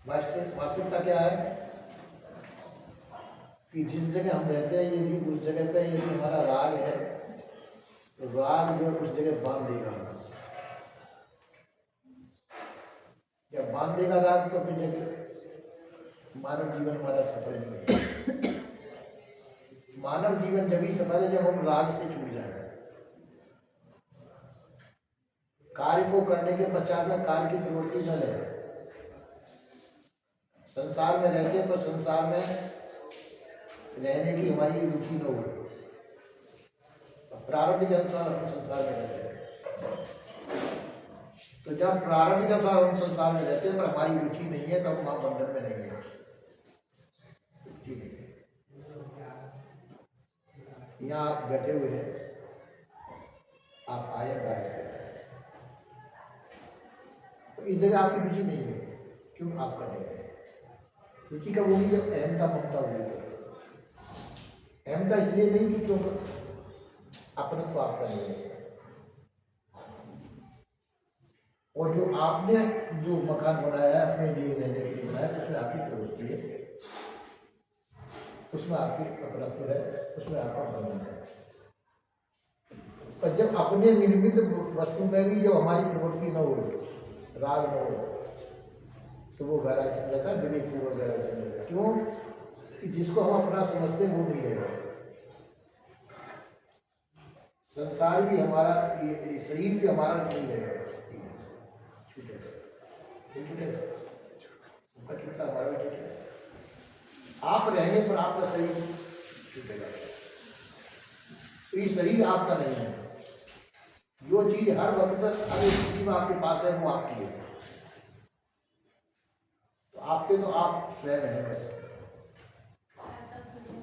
वास्तविकता क्या है कि जिस जगह हम रहते हैं यदि उस जगह पे यदि हमारा राग है तो राग जो उस जगह बांध देगा। जब बांध देगा राग तो फिर जगह मानव जीवन हमारा सफल नहीं है। मानव जीवन जब ही सफल है जब हम राग से छूट जाए। कार्य को करने के पश्चात में कार्य की प्रवृत्ति न ले। संसार में रहते पर संसार में रहने की हमारी रुचि न हो। प्रारब्ध के अनुसार हम संसार में रहते हैं। तो जब प्रारब्ध के अनुसार हम संसार में रहते हैं पर हमारी रुचि नहीं है तो हम वहां बंधन में नहीं है। रुचि नहीं है। यहाँ आप बैठे हुए हैं, आप आए गायब, तो इस जगह आपकी रुचि नहीं है। क्यों आपका नहीं है? रुचि कब होगी? जब अहमता ममता हुई तो। अहमता इसलिए नहीं कि क्योंकि अपनत्व आपका नहीं है। और जो आपने जो मकान बनाया है अपने लिए रहने के लिए बनाया, उसमें आपकी प्रवृत्ति है, उसमें आपकी अपनत्व है, उसमें आपका बंधन है। पर जब अपने निर्मित वस्तु में भी जब हमारी प्रवृत्ति न हो, राग न हो, तो वो गहरा चल जाता है, विवेक पूर्वक गहरा चल जाता है। क्यों? कि जिसको हम अपना समझते वो नहीं रहेगा। संसार भी हमारा, ये शरीर भी हमारा नहीं रहेगा। छूटेगा, सबका छूटता, हमारा भी छूटेगा। आप रहेंगे पर आपका शरीर छूटेगा। तो ये शरीर आपका नहीं है। जो चीज हर वक्त हर स्थिति में आपके पास है वो आपकी है। तो आपके तो आप स्वयं हैं। बस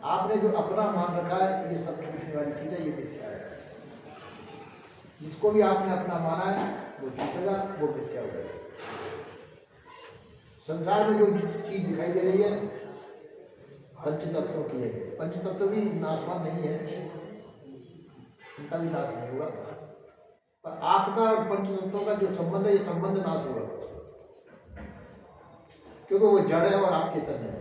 आपने जो अपना मान रखा है ये सब छूटने वाली चीज है, ये मिथ्या है। जिसको भी आपने अपना माना है वो छूटेगा, वो मिथ्या हो जाएगा। संसार में जो चीज दिखाई दे रही है पंचतत्वों की है। पंचतत्व भी नाशवान नहीं है, उनका भी नाश नहीं होगा। पर आपका और पंचतत्वों का जो संबंध है ये संबंध नाश होगा, क्योंकि वो जड़ है और आप चेतन है।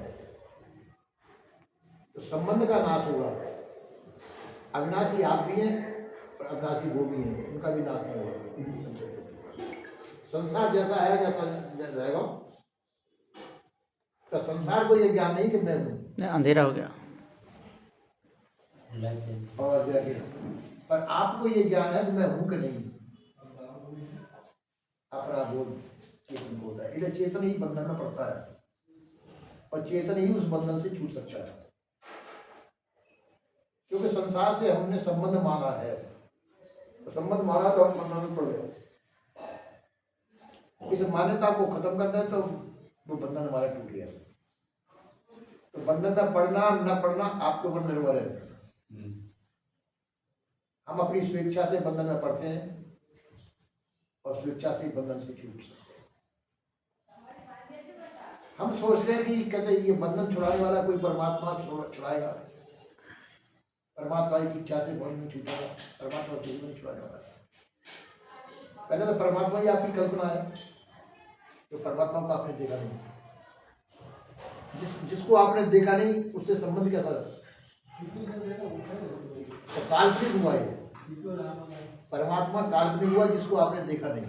तो संबंध का नाश होगा। अविनाशी आप भी हैं और अविनाशी वो भी हैं, उनका भी नाश नहीं होगा। संसार जैसा है जैसा रहेगा। तो संसार को ये ज्ञान नहीं कि मैं हूँ, अंधेरा हो गया और जगह, पर आपको ये ज्ञान है कि मैं हूँ कि नहीं। अपना बोध चेतन को होता है, इसलिए चेतन ही बंधन में पड़ता है और चेतन ही उस बंधन से छूट सकता है। क्योंकि संसार से हमने संबंध माना है, तो संबंध माना तो हम बंधन में पड़ गए। इस मान्यता को खत्म कर दे तो वो बंधन हमारा टूट गया। तो बंधन में पढ़ना न पढ़ना आपके ऊपर निर्भर है। हम अपनी स्वेच्छा से बंधन में पढ़ते हैं और स्वेच्छा से बंधन से छूट सकते हैं। हम सोचते हैं कि कहते ये बंधन छुड़ाने वाला कोई परमात्मा छुड़ाएगा, परमात्मा की इच्छा से बंधन छूटेगा, परमात्मा कोई नहीं छुड़ाने वाला। पहले तो परमात्मा ही आपकी कल्पना है, तो परमात्मा को आपने देखा नहीं। जिसको आपने देखा नहीं उससे संबंध कैसा तो काल्पनिक हुआ है। परमात्मा काल्पनिक हुआ जिसको आपने देखा नहीं,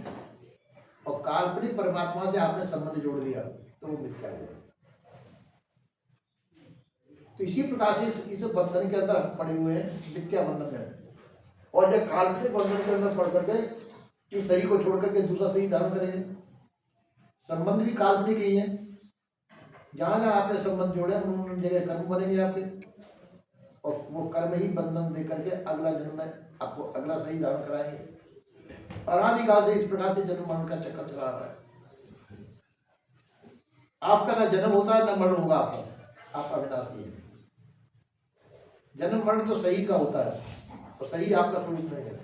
और काल्पनिक परमात्मा से आपने संबंध जोड़ लिया तो वो मिथ्या हुआ। तो इसी प्रकार से इस बंधन के अंदर हम पड़े हुए हैं, मिथ्या बंधन में। और जब काल्पनिक बंधन के अंदर पड़ करके इस शरीर को छोड़ करके दूसरा शरीर धारण करेंगे, संबंध भी काल्पनिक ही है। जहाँ जहाँ आपने संबंध जोड़े उन जगह कर्म बनेंगे आपके, और वो कर्म ही बंधन दे करके अगला जन्म में आपको अगला शरीर धारण कराएंगे। और आदिकाल से इस प्रकार से जन्म मरण का चक्कर चला रहा है। आपका ना जन्म होता है ना मरण होगा आपका, आप अविनाशी है। जन्म मरण तो शरीर का होता है और शरीर आपका स्वरूप नहीं है।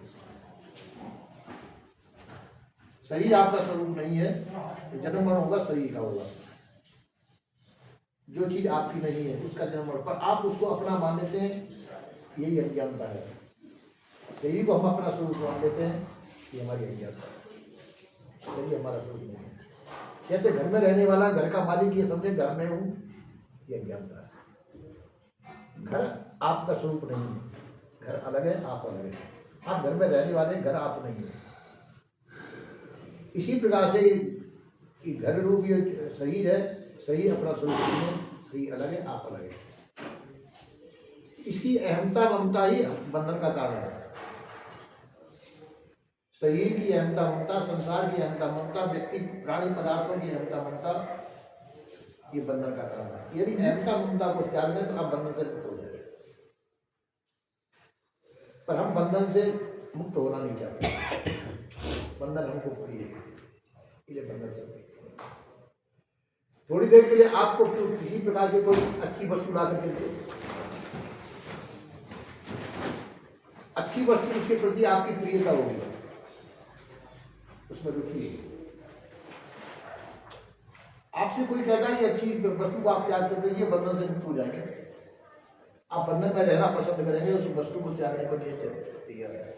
शरीर आपका स्वरूप नहीं है, तो जन्म मरण होगा शरीर का होगा। जो चीज आपकी नहीं है उसका जन्म मरण, पर आप उसको अपना मान लेते हैं, यही अज्ञानता है। शरीर को हम अपना स्वरूप मान लेते हैं, ये हमारी अज्ञानता है। शरीर हमारा स्वरूप नहीं है। जैसे घर में रहने वाला घर का मालिक ये समझे घर में हूँ, ये ज्ञानता है। घर आपका स्वरूप नहीं है, घर अलग है, आप अलग है। आप घर में रहने वाले, घर आप नहीं है। इसी प्रकार से कि घर रूप ये शरीर है, शरीर अपना स्वरूप नहीं है, शरीर अलग है, आप अलग है। इसकी अहमता ममता ही बंधन का कारण है। शरीर की अहमता ममता, संसार की अहमता ममता, व्यक्ति प्राणी पदार्थों की अहमता ममता, ये बंधन का कारण है। यदि अहमता ममता को त्याग दें तो आप बंधन से मुक्त हो जाएंगे। पर हम बंधन से मुक्त होना नहीं चाहते, बंधन हमको प्रिय है, इसलिए बंधन से मुक्त। थोड़ी देर के लिए आपको किसी प्रकार की कोई अच्छी वस्तु ला करके दे, अच्छी वस्तु उसके प्रति आपकी प्रियता होगी, उसमें रुचि है। आपसे कोई कहता है कि अच्छी वस्तु को आप त्याग कर दीजिए, बंधन से मुक्त हो जाएंगे। आप बंधन में रहना पसंद करेंगे, उस वस्तु को त्यागने को नहीं तैयार है।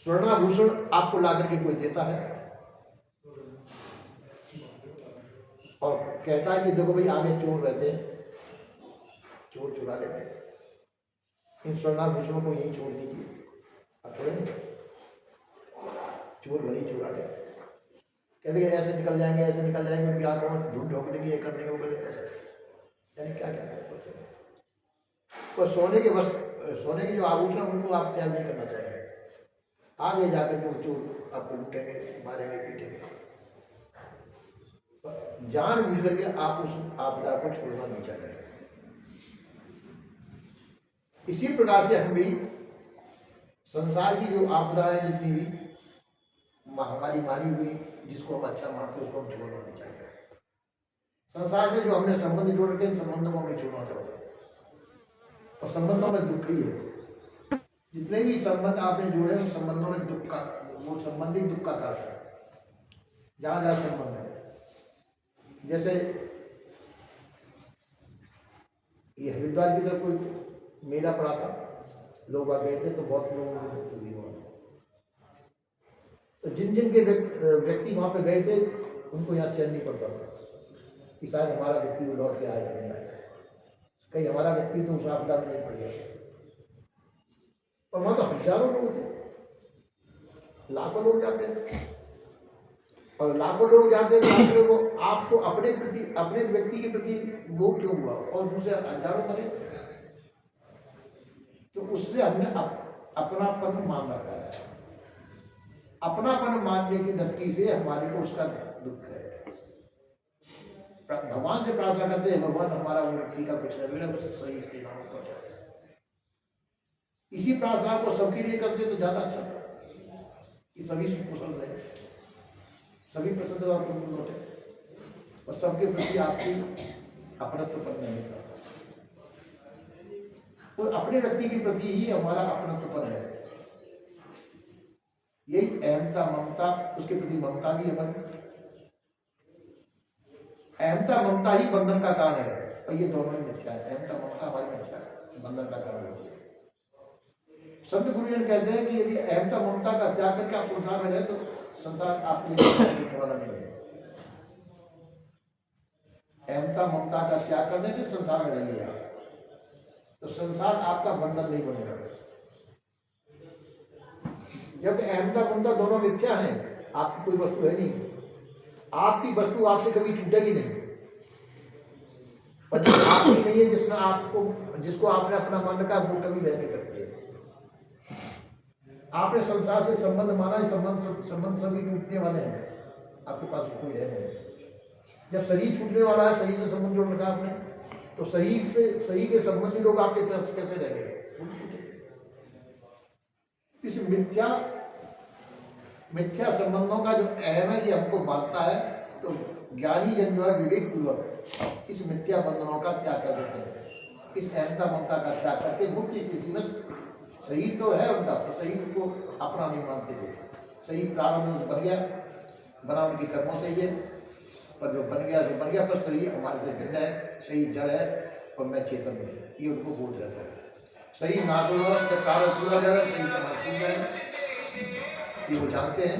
स्वर्णाभूषण आपको ला करके कोई देता है और कहता है कि देखो भाई आगे चोर रहते हैं, चोर चुरा लेते हैं, इन स्वर्णाभूषणों को यहीं छोड़ दीजिए, आप छोड़ेंगे? चोर वही चुरा ले, कहते ऐसे निकल जाएंगे, ऐसे निकल जाएंगे, उनकी आंखों में धूप झोंक देंगे, ये कर देंगे, वो कर देंगे, ऐसे यानी क्या क्या है। तो सोने के जो आभूषण उनको आप त्याग नहीं करना चाहिए। आगे जाकर जो चोर आपको लूटेंगे, मारेंगे, पीटेंगे, जान बुझ करके आप उस आपदा को छोड़ना नहीं चाहिए। इसी प्रकार से हम भी संसार की जो आपदाएं जितनी भी हमारी मारी हुई, जिसको हम अच्छा मानते उसको हम छोड़ना नहीं चाहिए। संसार से जो हमने संबंध जोड़ के, इन संबंधों को हमें छोड़ना चाहिए। और संबंधों में दुख ही है। जितने भी संबंध आपने जोड़े उन संबंधों में दुख का, वो संबंधी दुख का कारण है। जहाँ जहाँ संबंध है, जैसे ये हरिद्वार की तरफ कोई मेला पड़ा था, लोग आ गए थे तो बहुत लोगों की मृत्यु हुई वहाँ। तो जिन जिन के व्यक्ति वहाँ पे गए थे उनको यहाँ चैन नहीं पड़ता था कि शायद हमारा व्यक्ति वो लौट के आए या नहीं आए, कहीं हमारा व्यक्ति तो उस आपदा में नहीं पड़ गया। और वहाँ तो हजारों लोग थे, लाखों लोग जाते हैं, और लाखों लोग जाते हैं, लोगों आपको अपने प्रति, अपने व्यक्ति के प्रति वो क्यों हुआ और दूसरे हजारों मरे? तो उससे हमने अपनापन मान रखा है। अपनापन मानने की दृष्टि से हमारे को उसका दुख है। भगवान से प्रार्थना करते हैं, भगवान हमारा वो व्यक्ति का कुछ न बिगड़े, उससे सही के नाम पर जाए। इसी प्रार्थना को सबके लिए करते तो ज्यादा अच्छा था कि सभी सुकुशल रहे, सभी प्रसन्नता पूर्ण लौटे और सबके प्रति आपकी अपनत्वपन नहीं था। तो अपने व्यक्ति के प्रति ही हमारा अपनत्वपन है। यही अहमता ममता, उसके प्रति ममता भी हमारी, अहमता ममता ही बंधन का कारण है। और ये दोनों ही मिथ्या है। अहमता ममता हमारी मिथ्या है, बंधन का कारण होती है। संत गुरुजन कहते हैं कि यदि अहमता ममता का त्याग करके आप संसार में रहे तो संसार आपके लिए देखने वाला नहीं है। अहमता ममता का त्याग कर दें फिर संसार में रहिए आप, तो संसार आपका बंधन नहीं बनेगा। जब अहमता ममता दोनों मिथ्या हैं, आपकी कोई वस्तु है नहीं, आपकी वस्तु आपसे कभी छूटेगी नहीं। और जो आपकी नहीं है, जिसमें आपको, जिसको आपने अपना मन रखा, वो कभी रह नहीं सकती है। आपने संसार से संबंध माना, संबंध सभी टूटने वाले हैं, आपके पास कोई रह नहीं। जब शरीर छूटने वाला है, शरीर से संबंध जोड़ रखा आपने, तो शरीर के संबंधी लोग आपके पास कैसे रहेंगे? इस मिथ्या संबंधों का जो अहम है, ये हमको बांधता है। तो ज्ञानी जन जो है विवेक पूर्वक इस मिथ्या बंधनों का त्याग कर देते हैं, इस अहमता ममता का त्याग करके मुक्त स्थिति में, शरीर तो है उनका, तो शरीर को अपना नहीं मानते थे। शरीर प्रारंभ बन गया, बना उनके कर्मों से ही है, पर जो बन गया जो बन गया, पर शरीर हमारे से भिन्न है, शरीर जड़ है और मैं चेतन हूँ, ये उनको बोध रहता है। शरीर नाश होगा, कार्य पूरा जाएगा, शरीर का नाश हो जाएगा, ये वो जानते हैं।